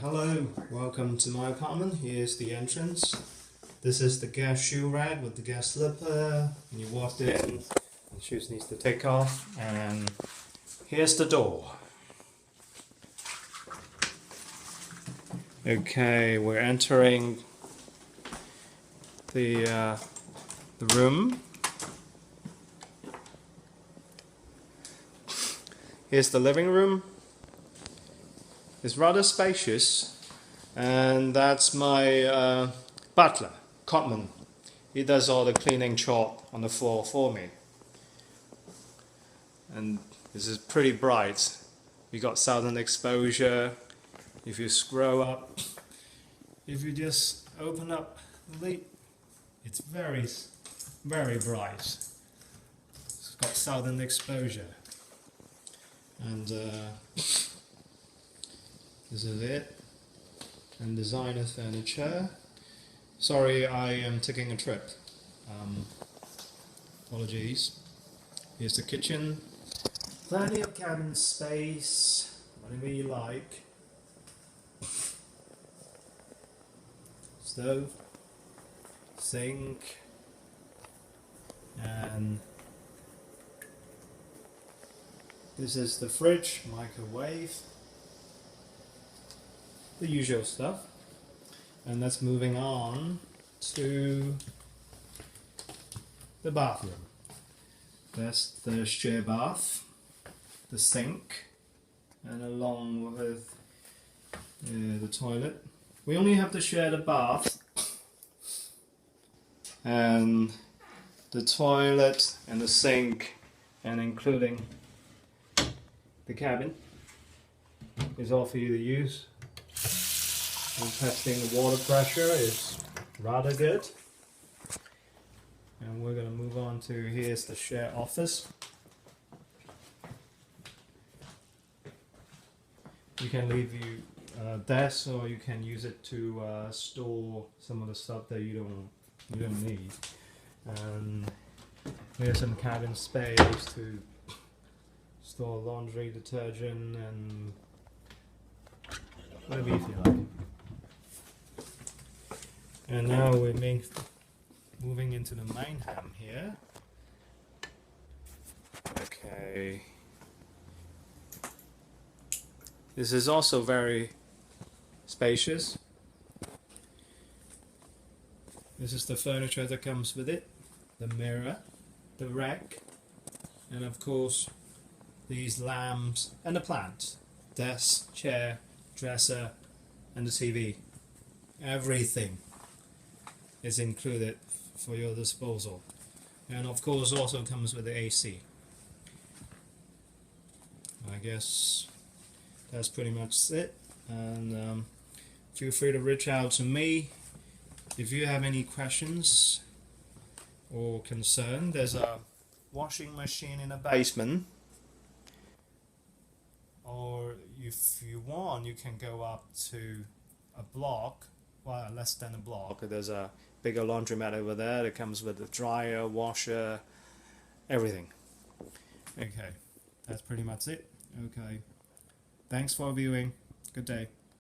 Hello, welcome to my apartment. Here's the entrance. This is the guest shoe rack with the guest slipper. You walked in, the shoes needs to take off, and here's the door. Okay, we're entering the room. Here's the living room. It's rather spacious, and that's my butler, Cotman. He does all the cleaning chop on the floor for me. And this is pretty bright. We got southern exposure. If you scroll up, if you just open up the lid, it's very, very bright. It's got southern exposure. And this is it. And designer furniture. Sorry, I am taking a trip. Apologies. Here's the kitchen. Plenty of cabin space. Whatever you like. Stove. Sink. And this is the fridge, microwave. The usual stuff. And that's moving on to the bathroom. That's the share bath, the sink, and along with the toilet. We only have to share the bath and the toilet and the sink, and including the cabin is all for you to use. And testing the water pressure is rather good. And we're going to move on to, here's the share office. You can leave your desk, or you can use it to store some of the stuff that you don't need. And here's some cabin space to store laundry, detergent, and whatever you feel like. And now we're moving into the main ham here. Okay. This is also very spacious. This is the furniture that comes with it. The mirror, the rack, and of course these lamps and the plant. Desk, chair, dresser, and the TV. Everything is included for your disposal, and of course also comes with the AC. I guess that's pretty much it, and feel free to reach out to me if you have any questions or concern. There's a washing machine in the basement, or if you want you can go up to a block, well, less than a block. There's a bigger laundromat over there that comes with a dryer, washer, everything. Okay, that's pretty much it. Okay, thanks for viewing. Good day.